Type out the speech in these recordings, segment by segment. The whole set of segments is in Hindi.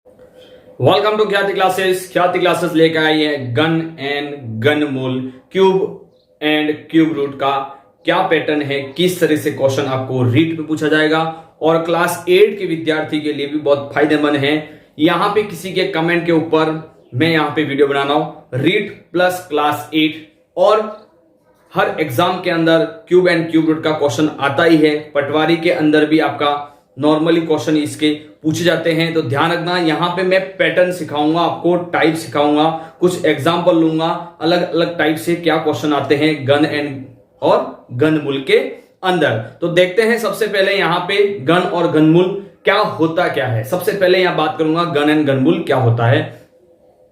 Welcome to Khyati classes. Khyati classes लेकर आई है गन एंड गनमूल, क्यूब एंड क्यूब रूट का क्या पैटर्न है, किस तरह से क्वेश्चन आपको रीट पे पूछा जाएगा और क्लास 8 के विद्यार्थी के लिए भी बहुत फायदेमंद है। यहां पे किसी के कमेंट के ऊपर मैं यहां पे वीडियो बना रहा हूं, रीट प्लस क्लास 8, और हर एग्जाम के अंदर क्यूब एंड क्यूब रूट का क्वेश्चन आता ही है। पटवारी के अंदर भी आपका नॉर्मली क्वेश्चन इसके पूछे जाते हैं, तो ध्यान रखना। यहां पे मैं पैटर्न सिखाऊंगा आपको, टाइप सिखाऊंगा, कुछ एग्जांपल लूंगा, अलग अलग टाइप से क्या क्वेश्चन आते हैं गन एंड और गनमूल के अंदर। तो देखते हैं सबसे पहले यहां पे गन और गनमूल क्या होता क्या है। सबसे पहले यहां बात करूंगा गन एंड गनमूल क्या होता है।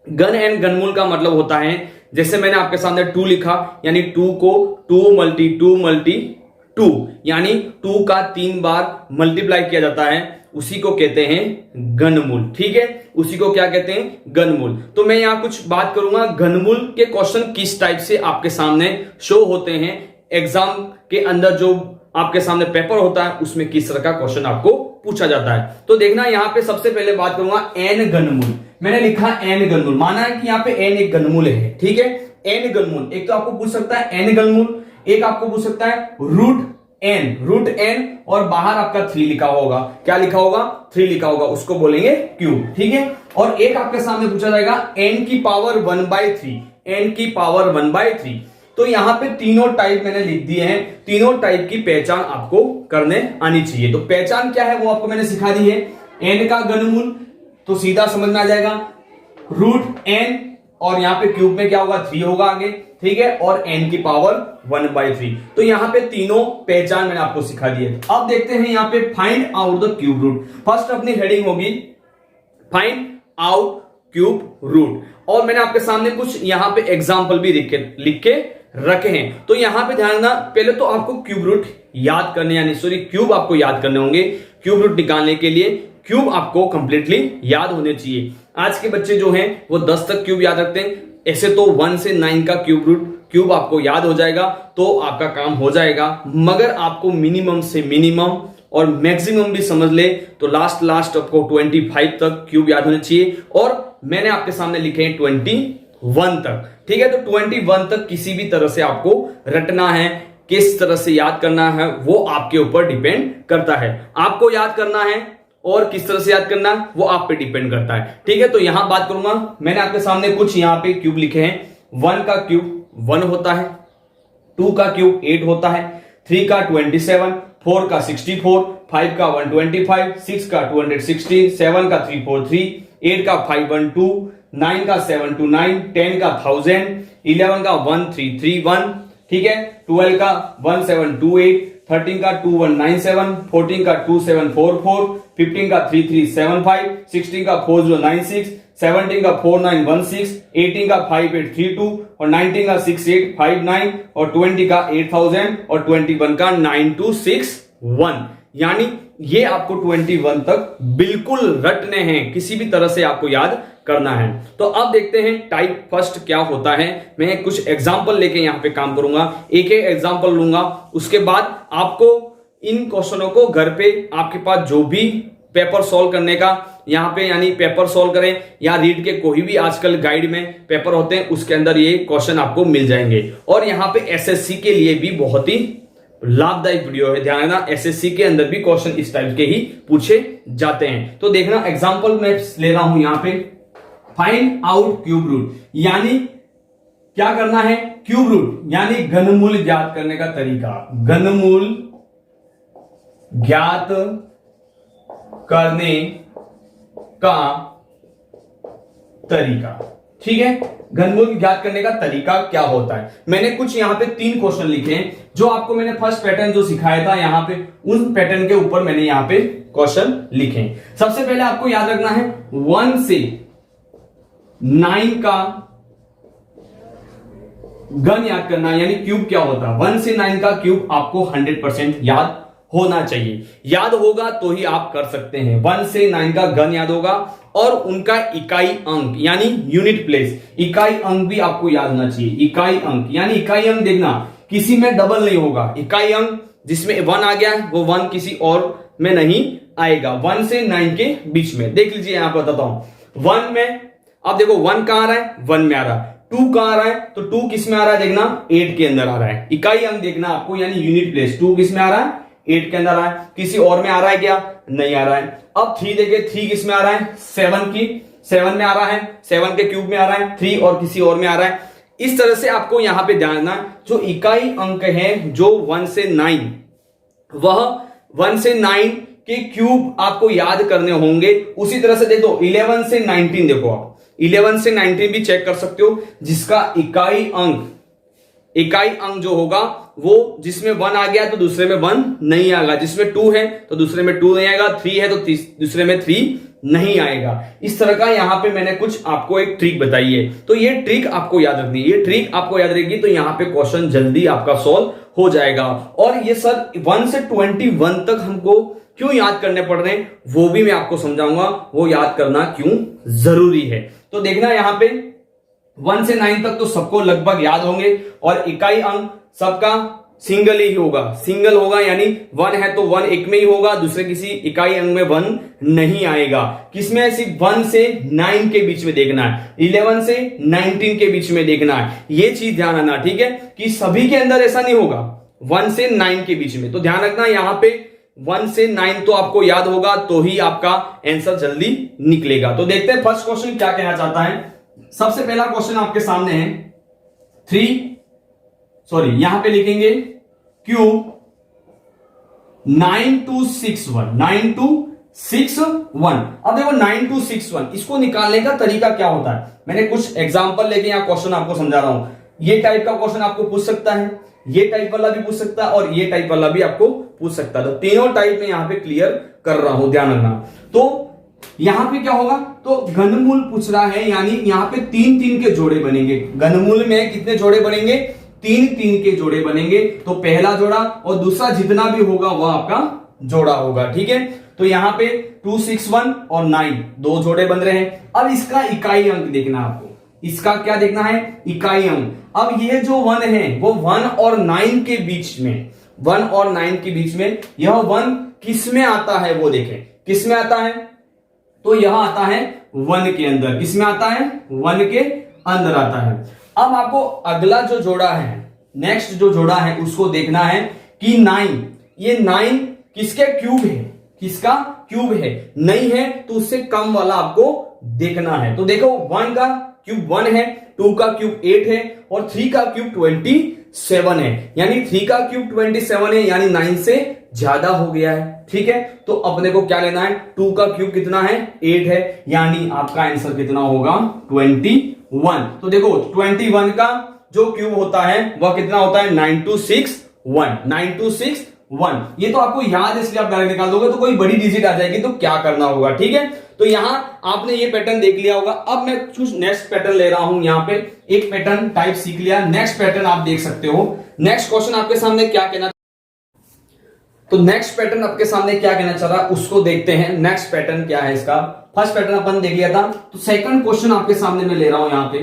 गन एंड गनमूल का मतलब होता है, जैसे मैंने आपके सामने 2 लिखा, यानी 2 को 2 × 2 यानी 2 का 3 बार मल्टीप्लाई किया जाता है, उसी को कहते हैं गनमूल। ठीक है, उसी को क्या कहते हैं, गनमूल। तो मैं यहां कुछ बात करूंगा गनमूल के क्वेश्चन किस टाइप से आपके सामने शो होते हैं, एग्जाम के अंदर जो आपके सामने पेपर होता है उसमें किस तरह का क्वेश्चन आपको पूछा जाता है। तो देखना यहां पे सबसे पहले बात करूंगा एन गनमूल। मैंने लिखा एन गनमूल, माना है कि यहां पे एन एक गनमूल है। ठीक है, एन गनमूल एक तो आपको पूछ सकता है एन गनमूल, एक आपको पूछ सकता है रूट एन और बाहर आपका 3 लिखा होगा। क्या लिखा होगा, 3 लिखा होगा, उसको बोलेंगे क्यूब। ठीक है, और एक आपके सामने पूछा जाएगा n की पावर 1/3, n की पावर 1/3। तो यहां पे तीनों टाइप मैंने लिख दिए हैं, तीनों टाइप की पहचान आपको करने आनी चाहिए। तो पहचान क्या है वो आपको मैंने सिखा दी है। n का गनमूल तो सीधा समझ में आ जाएगा, रूट n और यहां पे क्यूब में क्या होगा, 3 होगा आगे। ठीक है, और n की पावर 1/3। तो यहां पे तीनों पहचान मैंने आपको सिखा दी है। अब देखते हैं यहां पे find out the cube root. First अपनी हेडिंग होगी फाइंड आउट क्यूब रूट, और मैंने आपके सामने कुछ यहां पे एग्जांपल भी लिख के रखे हैं। तो यहां पे ध्यान देना, पहले तो आपको क्यूब रूट याद करने, यानी सॉरी क्यूब आपको याद करने होंगे। क्यूब रूट निकालने के लिए क्यूब आपको कंप्लीटली याद होने चाहिए। आज के बच्चे जो हैं वो 10 तक क्यूब याद रखते हैं, ऐसे तो 1 से 9 का क्यूब आपको याद हो जाएगा तो आपका काम हो जाएगा। मगर आपको मिनिमम से मिनिमम और मैक्सिमम भी समझ ले तो लास्ट आपको 25 तक क्यूब याद होने चाहिए, और मैंने आपके सामने लिखे हैं 21 तक। ठीक है, तो 21 तक किसी भी तरह से आपको रटना है, किस तरह से याद करना है वो आपके ऊपर डिपेंड करता है। आपको याद करना है और किस तरह से याद करना वो आप पे डिपेंड करता है। ठीक है, तो यहां बात करूंगा, मैंने आपके सामने कुछ यहां पे क्यूब लिखे हैं। 1 का क्यूब 1 होता है, 2 का क्यूब 8 होता है, 3 का 27, 4 का 64, 5 का 125, 6 का 260, 7 का 343, 8 का 512, 9 का 729, 10 का 1000, 11 का 1331, ठीक है, 12 का 1728, 13 का 2197, 14 का 2744, 15 का 3375, 16 का 4096, 17 का 4916, 18 का 5832 और 19 का 6859 और 20 का 8000 और 21 का 9261। यानी ये आपको 21 तक बिल्कुल रटने हैं, किसी भी तरह से आपको याद करना है। तो अब देखते हैं टाइप फर्स्ट क्या होता है। मैं कुछ एग्जांपल लेके यहां पे काम करूंगा, एक एक एग्जांपल लूंगा, उसके बाद आपको इन क्वेश्चनों को घर पे आपके पास जो भी पेपर सॉल्व करने का यहां पे, यानी पेपर सॉल्व करें या रीड के कोई भी आजकल गाइड में पेपर होते हैं उसके अंदर ये क्वेश्चन आपको मिल जाएंगे। और यहां पे एसएससी के लिए भी बहुत ही लाभदायक वीडियो है, ध्यान रखना। एसएससी के अंदर भी क्वेश्चन इस टाइप के ही पूछे जाते हैं। तो देखना एग्जांपल मैं ले रहा हूं यहां पे, फाइंड आउट क्यूब रूट, यानी क्या करना है, क्यूब रूट यानी घनमूल ज्ञात करने का तरीका, घनमूल ज्ञात करने का तरीका। ठीक है, घनमूल ज्ञात करने का तरीका क्या होता है। मैंने कुछ यहां पे 3 क्वेश्चन लिखे हैं, जो आपको मैंने फर्स्ट पैटर्न जो सिखाया था यहां पे, उन पैटर्न के ऊपर मैंने यहां पे क्वेश्चन लिखे हैं। सबसे पहले आपको याद रखना है 1 से 9 का गन याद करना, यानी क्यूब क्या होता है। 1 से 9 का क्यूब आपको 100% याद होना चाहिए, याद होगा तो ही आप कर सकते हैं। 1 से 9 का गन याद होगा और उनका इकाई अंक यानी यूनिट प्लेस, इकाई अंक भी आपको याद होना चाहिए। इकाई अंक यानी इकाई अंक देखना किसी में डबल नहीं होगा, इकाई अंक जिसमें 1 आ गया वो 1 किसी और में नहीं आएगा 1 से 9 के बीच में। देख लीजिए यहां पर बताता हूं 1 में, अब देखो 1 कहां आ रहा है, 1 में आ रहा है। 2 कहां आ रहा है, तो 2 किस में आ रहा है देखना, 8 के अंदर आ रहा है। इकाई अंक देखना आपको, यानी यूनिट प्लेस। 2 किस में आ रहा है, 8 के अंदर आ रहा है। किसी और में आ रहा है क्या, नहीं आ रहा है। अब 3 देखिए, 3 किस में आ रहा है, 7 में आ रहा है, 7 के क्यूब में आ रहा है 3, और किसी और में आ रहा है। इस तरह से आपको यहां पे ध्यान देना, जो इकाई अंक है जो 1 से 9, वह 1 से 9 के क्यूब आपको याद करने होंगे। उसी तरह से देखो 11 से 19, देखो आप 11 से 19 भी चेक कर सकते हो, जिसका इकाई अंक जो होगा वो जिसमें 1 आ गया तो दूसरे में 1 नहीं आएगा, जिसमें 2 है तो दूसरे में 2 नहीं आएगा, 3 है तो दूसरे में 3 नहीं आएगा। इस तरह का यहां पे मैंने कुछ आपको एक ट्रिक बताई है, तो ये ट्रिक आपको याद रखनी है। ये ट्रिक आपको याद रहेगी तो यहां पे क्वेश्चन जल्दी आपका सॉल्व हो जाएगा। और ये सर 1 से 21 तक हमको क्यों याद करने पड़ रहे हैं, वो भी मैं आपको समझाऊंगा, वो याद करना क्यों जरूरी है। तो देखना यहां पे 1 से 9 तक तो सबको लगभग याद होंगे, और इकाई अंक सबका सिंगल ही होगा, सिंगल होगा, यानी 1 है तो 1 एक में ही होगा, दूसरे किसी इकाई अंक में 1 नहीं आएगा। किसमें, सिर्फ 1 से 9 के बीच में देखना है, 11 से 19 के बीच में देखना है। ये चीज ध्यान रखना, ठीक है, कि सभी के अंदर ऐसा नहीं होगा, 1 से 9 के बीच में। तो ध्यान रखना यहां पे 1 से 9 तो आपको याद होगा, तो ही आपका आंसर जल्दी निकलेगा। तो देखते हैं फर्स्ट क्वेश्चन क्या कहना चाहता है। सबसे पहला क्वेश्चन आपके सामने है यहां पे लिखेंगे क्यूब 9261। अब देखो 9261 इसको निकालने का तरीका क्या होता है, मैंने कुछ एग्जांपल लेके यहां क्वेश्चन आपको समझा रहा हूं। ये टाइप का क्वेश्चन आपको पूछ सकता है, ये टाइप वाला भी पूछ सकता है, और ये टाइप वाला भी आपको पूछ सकता है। तो तीनों टाइप में यहां पे क्लियर कर रहा हूं, ध्यान रखना। तो यहां पे क्या होगा, तो घनमूल पूछ रहा है, यानी यहां पे 3-3 के जोड़े बनेंगे। घनमूल में कितने जोड़े बनेंगे, 3-3 के जोड़े बनेंगे। तो पहला जोड़ा और दूसरा जितना भी होगा वह आपका जोड़ा होगा, ठीक है। तो यहां पे 261 और 9 दो जोड़े बन रहे हैं। अब इसका इकाई अंक देखना आपको, इसका क्या देखना है, इकाई अंक। अब ये जो 1 है वो 1 और 9 के बीच में, 1 और 9 के बीच में यह 1 किस में आता है, वो देखें किस में आता है, तो यह आता है 1 के अंदर। किस में आता है, 1 के अंदर आता है। अब आपको अगला जो जोड़ा है, नेक्स्ट जो जोड़ा है उसको देखना है कि 9, ये 9 किसके क्यूब है, किसका क्यूब है, नहीं है तो उससे कम वाला आपको देखना है। तो देखो 1 का क्यूब 1 है, 2 का क्यूब 8 है, और 3 का क्यूब 27 है, यानी 3 का क्यूब 27 है, यानी 9 से ज्यादा हो गया है, ठीक है। तो अपने को क्या लेना है, 2 का क्यूब कितना है, 8 है, यानी आपका आंसर कितना होगा, 21। तो देखो 21 का जो क्यूब होता है वह कितना होता है, 9261। ये तो आपको याद है इसलिए आप डायरेक्ट निकाल दोगे, तो कोई बड़ी डिजिट आ जाएगी तो क्या करना होगा, ठीक है। तो यहां आपने ये पैटर्न देख लिया होगा। अब मैं कुछ नेक्स्ट पैटर्न ले रहा हूं, यहां पे एक पैटर्न टाइप सीख लिया, नेक्स्ट पैटर्न आप देख सकते हो। नेक्स्ट क्वेश्चन आपके सामने क्या कहना, तो नेक्स्ट पैटर्न आपके सामने क्या कहना चाह रहा है उसको देखते हैं। नेक्स्ट पैटर्न क्या है इसका, फर्स्ट पैटर्न अपन देख लिया था, तो सेकंड क्वेश्चन आपके सामने मैं ले रहा हूं यहां पे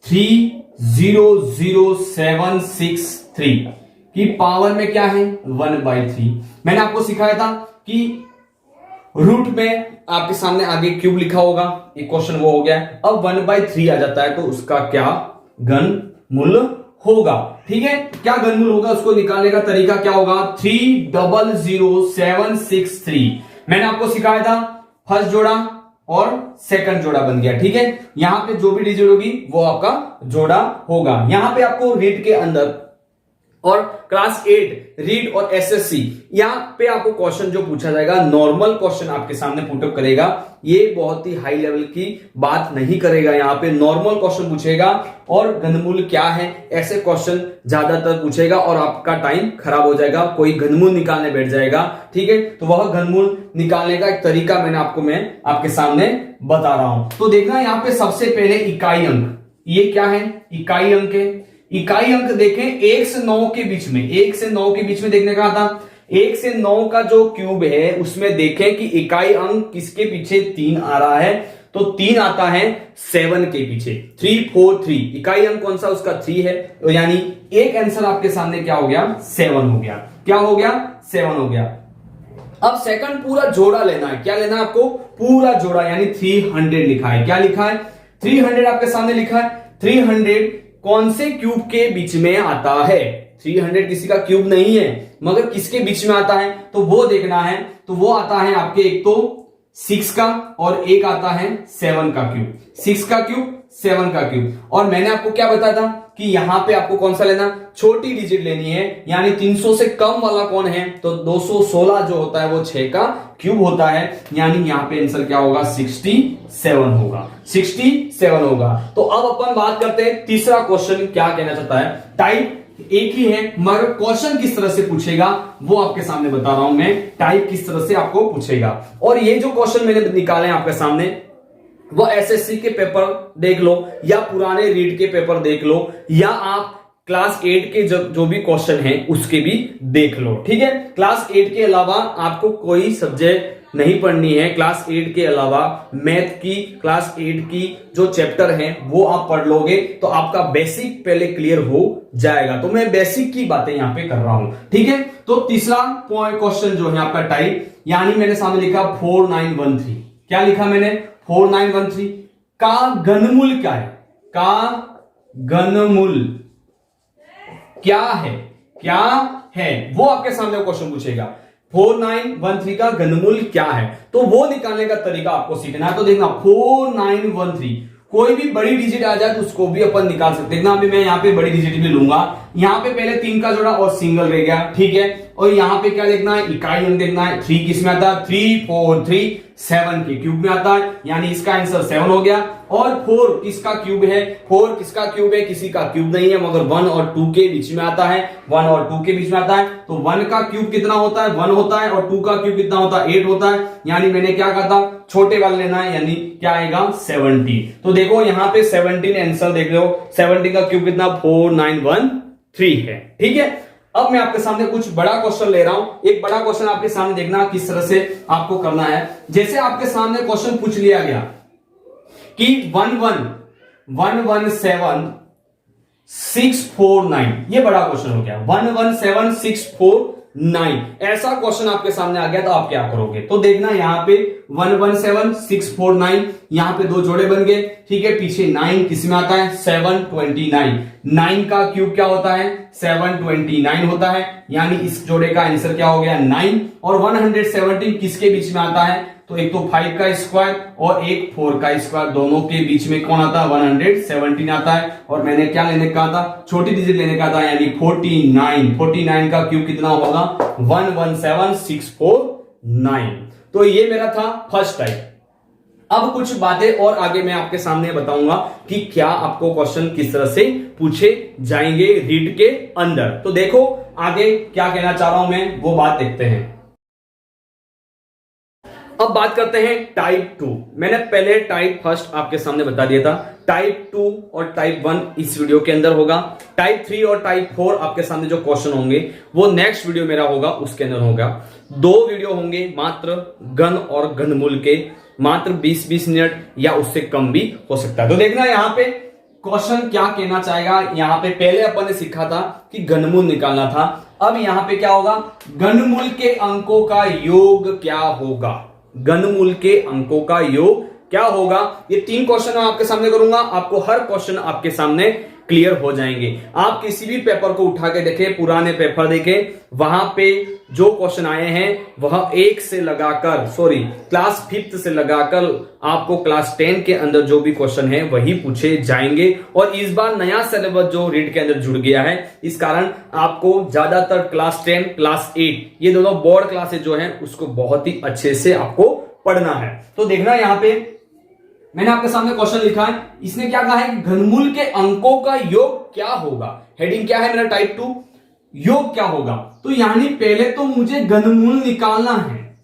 300763 की पावर में क्या है, 1/3। मैंने आपको सिखाया था कि रूट में आपके सामने आगे क्यूब लिखा होगा, एक क्वेश्चन वो हो गया। अब 1/3 आ जाता है तो उसका क्या घनमूल होगा, ठीक है। क्या घनमूल होगा उसको निकालने का तरीका क्या होगा, 300763 मैंने आपको सिखाया था। फर्स्ट जोड़ा और सेकंड जोड़ा बन गया, ठीक है। यहां पे जो भी डिजिट होगी वो आपका जोड़ा होगा। यहां पे आपको रीड के अंदर और क्लास 8 रीड और एसएससी, यहां पे आपको क्वेश्चन जो पूछा जाएगा नॉर्मल क्वेश्चन आपके सामने पुटअप करेगा। ये बहुत ही हाई लेवल की बात नहीं करेगा, यहां पे नॉर्मल क्वेश्चन पूछेगा और घनमूल क्या है ऐसे क्वेश्चन ज्यादातर पूछेगा, और आपका टाइम खराब हो जाएगा, कोई घनमूल निकालने बैठ जाएगा, ठीक है। तो वह घनमूल निकालने का एक तरीका मैं आपके सामने बता रहा हूं। तो देखना यहां पे सबसे पहले इकाई अंक, ये क्या है, इकाई अंक है। इकाई अंक देखें 1 से 9 के बीच में, 1 से 9 के बीच में देखने का था। 1 से 9 का जो क्यूब है उसमें देखें कि इकाई अंक किसके पीछे 3 आ रहा है, तो 3 आता है 7 के पीछे, 3 4 3। इकाई अंक कौन सा, उसका 3 है, तो यानी एक आंसर आपके सामने क्या हो गया, 7 हो गया। क्या हो गया, 7 हो गया। अब सेकंड पूरा जोड़ा लेना है। क्या लेना है आपको? पूरा जोड़ा, यानी 300 लिखा है। क्या लिखा है? 300 आपके सामने लिखा है। 300 कौन से क्यूब के बीच में आता है? 300 किसी का क्यूब नहीं है, मगर किसके बीच में आता है तो वो देखना है। तो वो आता है आपके एक तो 6 का और एक आता है 7 का क्यूब। 6 का क्यूब, 7 का क्यूब। और मैंने आपको क्या बताया था कि यहां पे आपको कौन सा लेना? छोटी डिजिट लेनी है, यानी 300 से कम वाला कौन है? तो 216 जो होता है वो 6 का क्यूब होता है, यानी यहां पे आंसर क्या होगा? 67 होगा। 67 होगा। तो अब अपन बात करते हैं तीसरा क्वेश्चन क्या कहना चाहता है। टाइप एक ही है, मगर क्वेश्चन किस तरह से पूछेगा वो आपके सामने बता रहा हूं मैं। टाइप किस तरह से आपको पूछेगा। और ये जो क्वेश्चन मैंने निकाले हैं आपके सामने, वो एसएससी के पेपर देख लो या पुराने रीड के पेपर देख लो, या आप क्लास 8 के जो भी क्वेश्चन हैं उसके भी देख लो। ठीक है, क्लास 8 के अलावा आपको कोई सब्जेक्ट नहीं पढ़नी है। क्लास 8 के अलावा मैथ की, क्लास 8 की जो चैप्टर हैं वो आप पढ़ लोगे तो आपका बेसिक पहले क्लियर हो जाएगा। तो मैं बेसिक की बातें यहां पे कर रहा हूं। ठीक है, तो तीसरा क्वेश्चन जो है आपका टाइप, यानी मैंने सामने लिखा 4913। क्या लिखा मैंने? 4913 का घनमूल क्या है? का घनमूल क्या है? क्या है वो आपके सामने क्वेश्चन पूछेगा। 4913 का घनमूल क्या है, तो वो निकालने का तरीका आपको सीखना है। तो देखना 4913 कोई भी बड़ी डिजिट आ जाए तो उसको भी अपन निकाल सकते हैं। देखना अभी मैं यहाँ पे बड़ी डिजिट भी लूंगा। यहाँ पे पहले 3 का जोड़ा और सिंगल रह गया। ठीक है, और यहाँ पे क्या देखना है? इकाई अंक देखना है। 3 किस में आता है? 3 4 3 7 के क्यूब में आता है, यानी इसका आंसर 7 हो गया। और 4 किसका क्यूब है? 4 किसका क्यूब है? किसी का क्यूब नहीं है, मगर 1 और 2 के बीच में आता है। 1 और 2 के बीच में आता है, तो 1 का क्यूब कितना होता है? 1 होता है। और 2 का क्यूब कितना होता है? 8 होता है। यानी मैंने क्या कहा था? छोटे वाले लेना है, यानी क्या आएगा? 70। तो देखो यहां पे 17 आंसर देख लो। 17 का क्यूब कितना? 4913 है। ठीक है, अब मैं आपके सामने कुछ बड़ा क्वेश्चन ले रहा हूं। एक बड़ा क्वेश्चन आपके सामने देखना किस तरह से आपको करना है। जैसे आपके सामने क्वेश्चन पूछ लिया गया कि 117649, ये बड़ा क्वेश्चन हो गया। 117649 ऐसा क्वेश्चन आपके सामने आ गया तो आप क्या करोगे? तो देखना यहां पे 117649, यहां पे 2 जोड़े बन गए। ठीक है, पीछे 9 किस में आता है? 729। 9 का क्यूब क्या होता है? 729 होता है, यानी इस जोड़े का आंसर क्या हो गया? 9। और 117 किसके बीच में आता है? तो एक तो 5 का स्क्वायर और एक 4 का स्क्वायर, दोनों के बीच में कौन आता है? 117 आता है। और मैंने क्या लेने का था? छोटी डिजिट लेने का था, यानी 49। 49 का क्यूब कितना होगा? 117649। तो ये मेरा था फर्स्ट टाइप। अब कुछ बातें और आगे मैं आपके सामने बताऊंगा कि क्या आपको क्वेश्चन किस तरह से पूछे जाएंगे रीड के अंदर। तो देखो आगे क्या कहना चाह रहा हूं मैं, वो बात देखते हैं। अब बात करते हैं टाइप 2। मैंने पहले टाइप फर्स्ट आपके सामने बता दिया था। टाइप 2 और टाइप 1 इस वीडियो के अंदर होगा। टाइप 3 और टाइप 4 आपके सामने जो क्वेश्चन होंगे वो नेक्स्ट वीडियो मेरा होगा, उसके अंदर होगा। 2 वीडियो होंगे मात्र घन और घनमूल के, मात्र 20-20 मिनट या उससे कम भी हो सकता है। तो देखना यहां पे क्वेश्चन क्या कहना चाहेगा। यहां पे पहले अपन ने सीखा था कि घनमूल निकालना था। अब यहां पे क्या होगा? घनमूल के अंकों का योग क्या होगा? घनमूल के अंकों का योग क्या होगा? ये 3 क्वेश्चन मैं आपके सामने करूंगा। आपको हर क्वेश्चन आपके सामने क्लियर हो जाएंगे। आप किसी भी पेपर को उठा के देखें, पुराने पेपर देखें, वहां पे जो क्वेश्चन आए हैं वह 1 से लगाकर क्लास 5th से लगाकर आपको क्लास 10 के अंदर जो भी क्वेश्चन है वही पूछे जाएंगे। और इस बार नया सिलेबस जो रीड के अंदर जुड़ गया है, इस कारण आपको ज्यादातर क्लास 10, क्लास 8 ये दोनों बोर्ड क्लासेस जो है उसको बहुत ही अच्छे से आपको पढ़ना है। तो देखना यहां पे मैंने आपके सामने क्वेश्चन लिखा है। इसने क्या कहा है? घनमूल के अंकों का योग क्या होगा। हेडिंग क्या है मेरा? टाइप 2 योग क्या होगा। तो यानी पहले तो मुझे घनमूल निकालना है।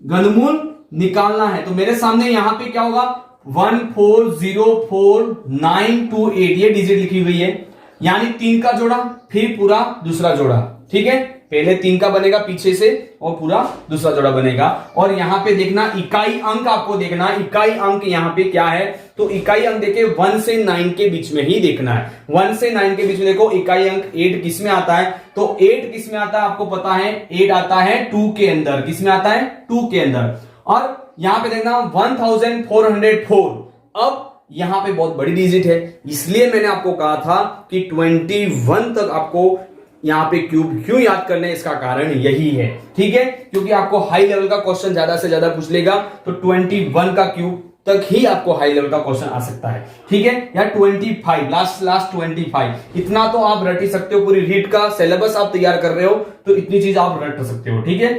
घनमूल निकालना है तो मेरे सामने यहां पे क्या होगा? 1404928 ये डिजिट लिखी हुई है, यानी 3 का जोड़ा फिर पूरा दूसरा जोड़ा। ठीक है, पहले 3 का बनेगा पीछे से और पूरा दूसरा जोड़ा बनेगा। और यहां पे देखना इकाई अंक, आपको देखना इकाई अंक यहां पे क्या है, तो इकाई अंक देखे 1 से 9 के बीच में ही देखना है। 1 से 9 के बीच में देखो इकाई अंक 8 किस में आता है, तो 8 किस में आता है आपको पता है, 8 आता है 2 के अंदर। किस में आता है, 2 के अंदर। और यहां पे देखना 1404। अब यहां पे बहुत बड़ी डिजिट है, इसलिए मैंने आपको कहा था कि 21 तक आपको यहां पे क्यूब क्यों याद करना है, इसका कारण यही है। ठीक है, क्योंकि आपको हाई लेवल का क्वेश्चन ज्यादा से ज्यादा पूछ लेगा, तो 21 का क्यूब तक ही आपको हाई लेवल का क्वेश्चन आ सकता है। ठीक है, या 25 लास्ट 25 इतना तो आप रट ही सकते हो। पूरी रीट का सिलेबस आप तैयार कर रहे हो तो इतनी चीज आप रट सकते हो। ठीक है,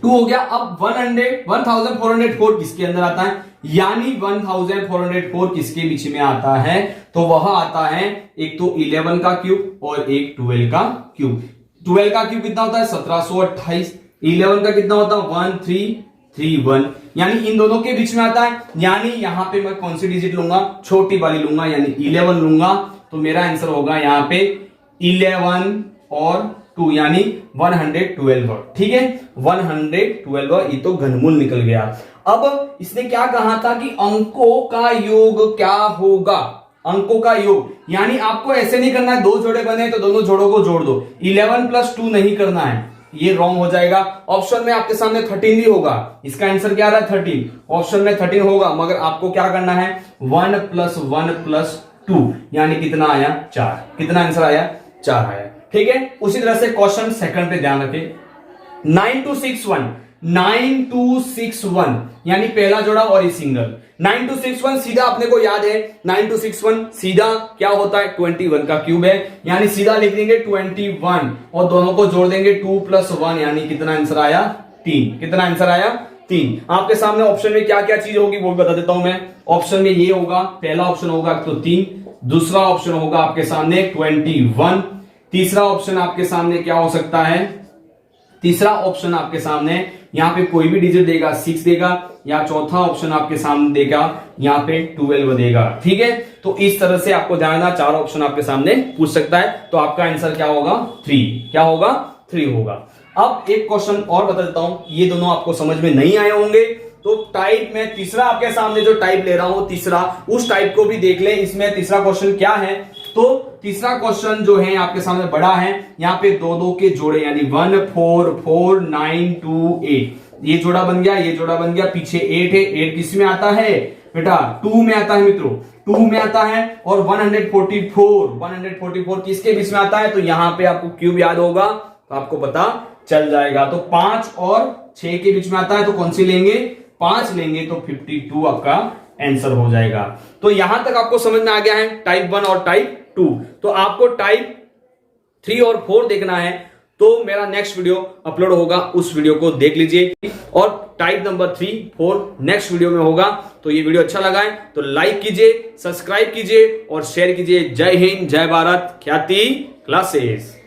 2 हो गया। अब 1404 किसके अंदर आता है, यानी 1404 किसके बीच में आता है, तो वह आता है एक तो 11 का क्यूब और एक 12 का क्यूब। 12 का क्यूब कितना होता है 1728, 11 का कितना होता है 1331, यानी इन दोनों के बीच में आता है। यानी यहां पे मैं कौन सी डिजिट लूंगा, छोटी वाली लूंगा, यानी 11 लूंगा। तो मेरा आंसर होगा यहां पे 11 और 2 यानी 112। ठीक है, 112, ये तो घनमूल निकल गया। अब इसने क्या कहा था कि अंकों का योग क्या होगा, अंकों का योग, यानी आपको ऐसे नहीं करना है 2 जोड़े बने तो दोनों जोड़ों को जोड़ दो, 11 + 2 नहीं करना है, ये रॉन्ग हो जाएगा। ऑप्शन में आपके सामने 13 भी होगा, इसका आंसर क्या आ रहा है 13, ऑप्शन में 13 होगा, मगर आपको क्या करना है 1 + 1 + 2 यानी कितना आया 4, कितना आंसर आया 4 आया। ठीक है, उसी तरह से क्वेश्चन सेकंड पे ध्यान रखें, 9261 यानी पहला जोड़ा और ये सिंगल। 9261 सीधा अपने को याद है, 9261 सीधा क्या होता है 21 का क्यूब है, यानी सीधा लिख देंगे 21 और दोनों को जोड़ देंगे 2 + 1 यानी कितना आंसर आया 3, कितना आंसर आया 3। आपके सामने ऑप्शन में क्या क्या चीज होगी वो बता देता हूं मैं। ऑप्शन में ये होगा, पहला ऑप्शन होगा तो 3, दूसरा ऑप्शन होगा आपके सामने 21, तीसरा ऑप्शन आपके सामने क्या हो सकता है, तीसरा ऑप्शन आपके सामने यहां पे कोई भी डिजिट देगा 6 देगा, या चौथा ऑप्शन आपके सामने देगा यहां पे 12 देगा। ठीक है, तो इस तरह से आपको ध्यान रखना, 4 ऑप्शन आपके सामने पूछ सकता है, तो आपका आंसर क्या होगा 3, क्या होगा 3 होगा। अब एक क्वेश्चन और बता देता हूं, ये दोनों आपको समझ में नहीं आए होंगे, तो टाइप में तीसरा आपके सामने जो टाइप ले रहा हूं तीसरा, उस टाइप को भी देख ले। इसमें तीसरा क्वेश्चन क्या है, तो तीसरा क्वेश्चन जो है आपके सामने बड़ा है, यहाँ पे 2 के जोड़े यानी 1 4 4 9 2 8, ये जोड़ा बन गया, ये जोड़ा बन गया, पीछे 8 है, 8 किस में आता है बेटा 2 में आता है मित्रों, 2 में आता है। और 144 किसके बीच में आता है, तो यहां पे आपको क्यूब याद होगा तो आपको पता चल जाएगा। तो 5 और 6 के बीच में आता है, तो कौन सी लेंगे 5 लेंगे, तो 52 आपका आंसर हो जाएगा। तो यहां तक आपको समझ में आ गया है टाइप 1 और टाइप 2। तो आपको टाइप 3 और 4 देखना है तो मेरा नेक्स्ट वीडियो अपलोड होगा, उस वीडियो को देख लीजिए। और टाइप नंबर 3 4 नेक्स्ट वीडियो में होगा। तो ये वीडियो अच्छा लगा है तो लाइक कीजिए, सब्सक्राइब कीजिए और शेयर कीजिए। जय हिंद, जय भारत, ख्याति क्लासेस।